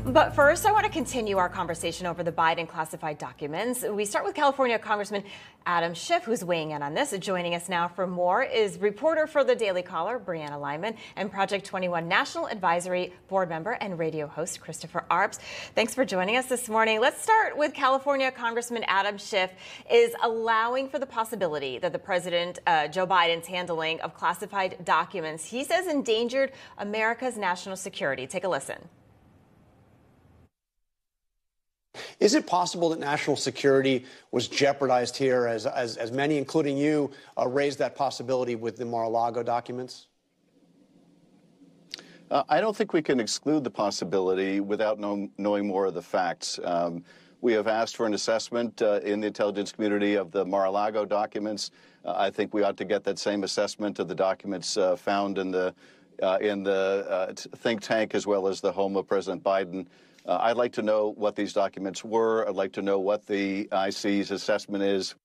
But first, I want to continue our conversation over the Biden classified documents. We start with California Congressman Adam Schiff, who's weighing in on this. Joining us now for more is reporter for the Daily Caller, Brianna Lyman, and Project 21 National Advisory Board member and radio host Christopher Arps. Thanks for joining us this morning. Let's start with California Congressman Adam Schiff is allowing for the possibility that the president, Joe Biden's handling of classified documents, he says, endangered America's national security. Take a listen. Is it possible that national security was jeopardized here as many, including you, raised that possibility with the Mar-a-Lago documents? I don't think we can exclude the possibility without knowing more of the facts. We have asked for an assessment in the intelligence community of the Mar-a-Lago documents. I think we ought to get that same assessment of the documents found in the think tank as well as the home of President Biden. I'd like to know what these documents were. I'd like to know what the IC's assessment is.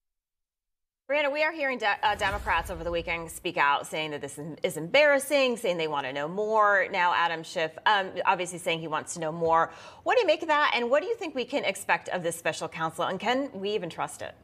Brianna, we are hearing Democrats over the weekend speak out saying that this is embarrassing, saying they want to know more. Now, Adam Schiff obviously saying he wants to know more. What do you make of that? And what do you think we can expect of this special counsel? And can we even trust it?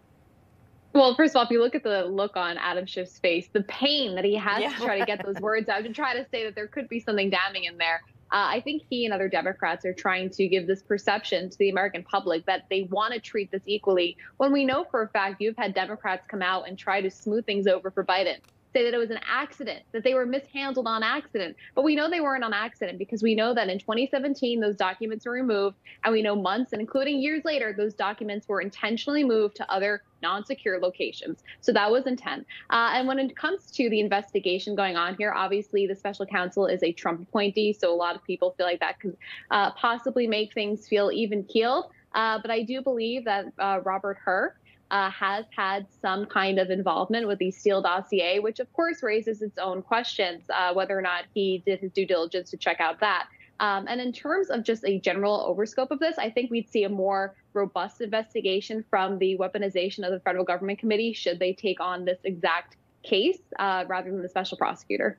Well, first of all, if you look at the look on Adam Schiff's face, the pain that he has to try to get those words out and try to say that there could be something damning in there. I think he and other Democrats are trying to give this perception to the American public that they want to treat this equally, when we know for a fact you've had Democrats come out and try to smooth things over for Biden, say that it was an accident, that they were mishandled on accident. But we know they weren't on accident because we know that in 2017, those documents were removed. And we know months and including years later, those documents were intentionally moved to other non-secure locations. So that was intent. And when it comes to the investigation going on here, obviously the special counsel is a Trump appointee. So a lot of people feel like that could possibly make things feel even keeled. But I do believe that Robert Hur has had some kind of involvement with the Steele dossier, which of course raises its own questions, whether or not he did his due diligence to check out that. And in terms of just a general overscope of this, I think we'd see a more robust investigation from the weaponization of the federal government committee should they take on this exact case rather than the special prosecutor.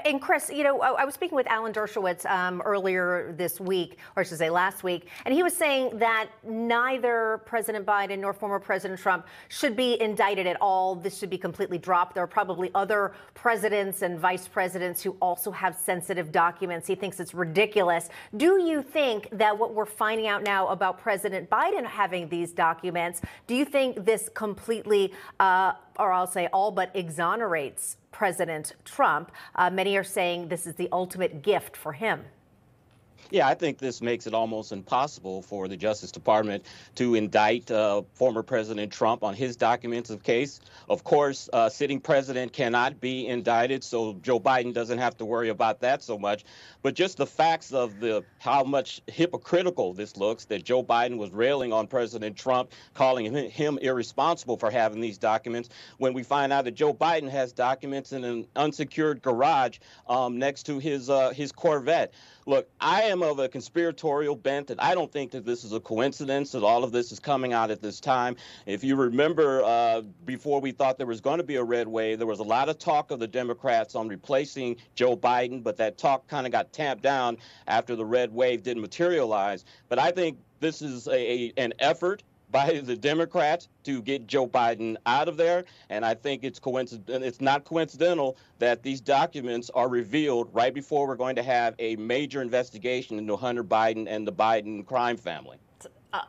And Chris, you know, I was speaking with Alan Dershowitz earlier this week, or I should say last week, and he was saying that neither President Biden nor former President Trump should be indicted at all. This should be completely dropped. There are probably other presidents and vice presidents who also have sensitive documents. He thinks it's ridiculous. Do you think that what we're finding out now about President Biden having these documents, do you think this completely, or I'll say all but exonerates President Trump? Many are saying this is the ultimate gift for him. Yeah, I think this makes it almost impossible for the Justice Department to indict former President Trump on his documents of case. Of course, sitting president cannot be indicted, so Joe Biden doesn't have to worry about that so much. But just the facts of how much hypocritical this looks, that Joe Biden was railing on President Trump, calling him irresponsible for having these documents, when we find out that Joe Biden has documents in an unsecured garage next to his Corvette. Look, I am of a conspiratorial bent, and I don't think that this is a coincidence that all of this is coming out at this time. If you remember, before we thought there was going to be a red wave, there was a lot of talk of the Democrats on replacing Joe Biden, but that talk kind of got tamped down after the red wave didn't materialize. But I think this is an effort by the Democrats to get Joe Biden out of there. And I think it's not coincidental that these documents are revealed right before we're going to have a major investigation into Hunter Biden and the Biden crime family.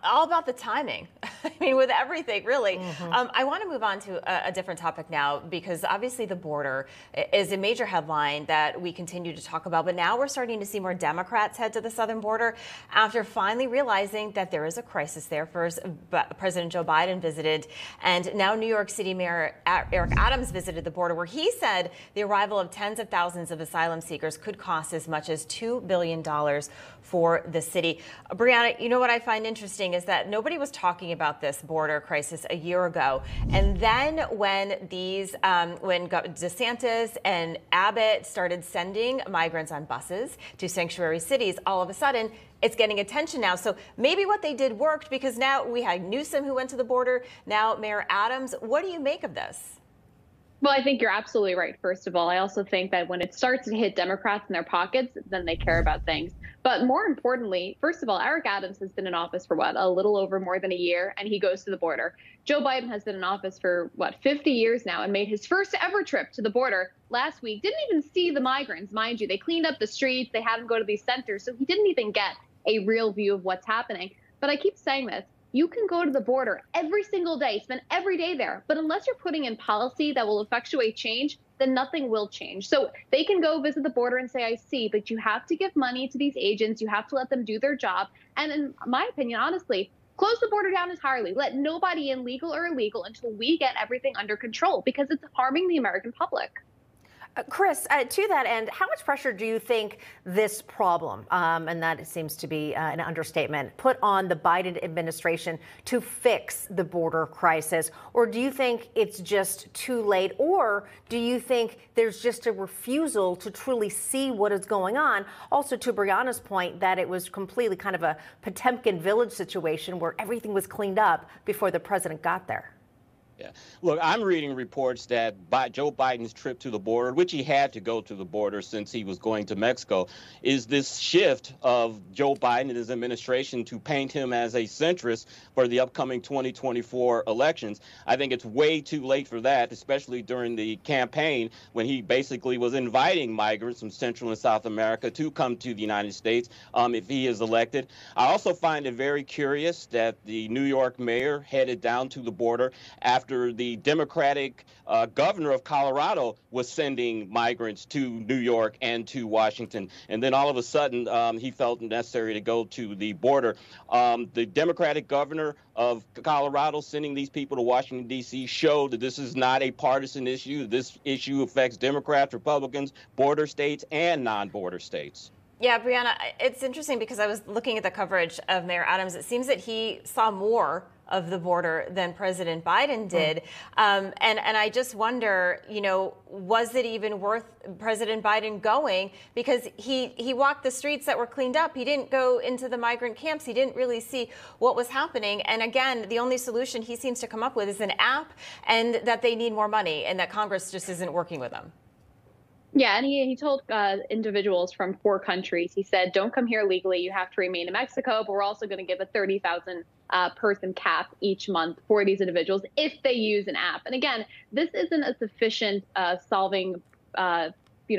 All about the timing. I mean, with everything, really. I want to move on to a different topic now, because obviously the border is a major headline that we continue to talk about. But now we're starting to see more Democrats head to the southern border after finally realizing that there is a crisis there. First, President Joe Biden visited, and now New York City Mayor Eric Adams visited the border, where he said the arrival of tens of thousands of asylum seekers could cost as much as $2 billion for the city. Brianna, you know what I find interesting is that nobody was talking about this border crisis a year ago. And then when when DeSantis and Abbott started sending migrants on buses to sanctuary cities, all of a sudden it's getting attention now. So maybe what they did worked, because now we had Newsom who went to the border, now Mayor Adams. What do you make of this? Well, I think you're absolutely right, first of all. I also think that when it starts to hit Democrats in their pockets, then they care about things. But more importantly, first of all, Eric Adams has been in office for what, a little over more than a year, and he goes to the border. Joe Biden has been in office for what, 50 years now, and made his first ever trip to the border last week. Didn't even see the migrants, mind you. They cleaned up the streets, they had him go to these centers, so he didn't even get a real view of what's happening. But I keep saying this. You can go to the border every single day, spend every day there. But unless you're putting in policy that will effectuate change, then nothing will change. So they can go visit the border and say, I see, but you have to give money to these agents. You have to let them do their job. And in my opinion, honestly, close the border down entirely. Let nobody in, legal or illegal, until we get everything under control, because it's harming the American public. Chris, to that end, how much pressure do you think this problem, and that seems to be an understatement, put on the Biden administration to fix the border crisis? Or do you think it's just too late? Or do you think there's just a refusal to truly see what is going on? Also, to Brianna's point, that it was completely kind of a Potemkin village situation where everything was cleaned up before the president got there. Yeah. Look, I'm reading reports that Joe Biden's trip to the border, which he had to go to the border since he was going to Mexico, is this shift of Joe Biden and his administration to paint him as a centrist for the upcoming 2024 elections. I think it's way too late for that, especially during the campaign when he basically was inviting migrants from Central and South America to come to the United States if he is elected. I also find it very curious that the New York mayor headed down to the border after the Democratic governor of Colorado was sending migrants to New York and to Washington. And then all of a sudden, he felt necessary to go to the border. The Democratic governor of Colorado sending these people to Washington, D.C. showed that this is not a partisan issue. This issue affects Democrats, Republicans, border states, and non-border states. Yeah, Brianna, it's interesting because I was looking at the coverage of Mayor Adams. It seems that he saw more of the border than President Biden did. And I just wonder, was it even worth President Biden going? Because he walked the streets that were cleaned up. He didn't go into the migrant camps. He didn't really see what was happening. And again, the only solution he seems to come up with is an app, and that they need more money, and that Congress just isn't working with them. Yeah, and he told individuals from 4 countries, he said, don't come here legally. You have to remain in Mexico, but we're also going to give a 30,000 person cap each month for these individuals if they use an app. And again, this isn't a sufficient solving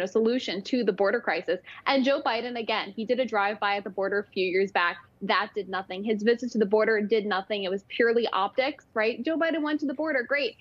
solution to the border crisis. And Joe Biden, again, he did a drive-by at the border a few years back. That did nothing. His visit to the border did nothing. It was purely optics, right? Joe Biden went to the border. Great.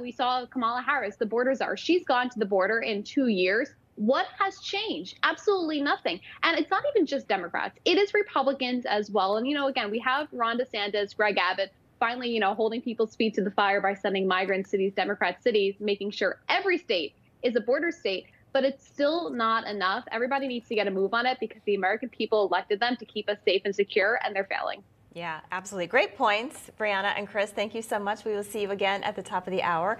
We saw Kamala Harris, the border czar. She's gone to the border in 2 years. What has changed? Absolutely nothing. And it's not even just Democrats. It is Republicans as well. And, again, we have Ron DeSantis, Greg Abbott, finally, holding people's feet to the fire by sending migrants to these Democrat cities, making sure every state is a border state. But it's still not enough. Everybody needs to get a move on it because the American people elected them to keep us safe and secure, and they're failing. Yeah, absolutely. Great points, Brianna and Chris. Thank you so much. We will see you again at the top of the hour.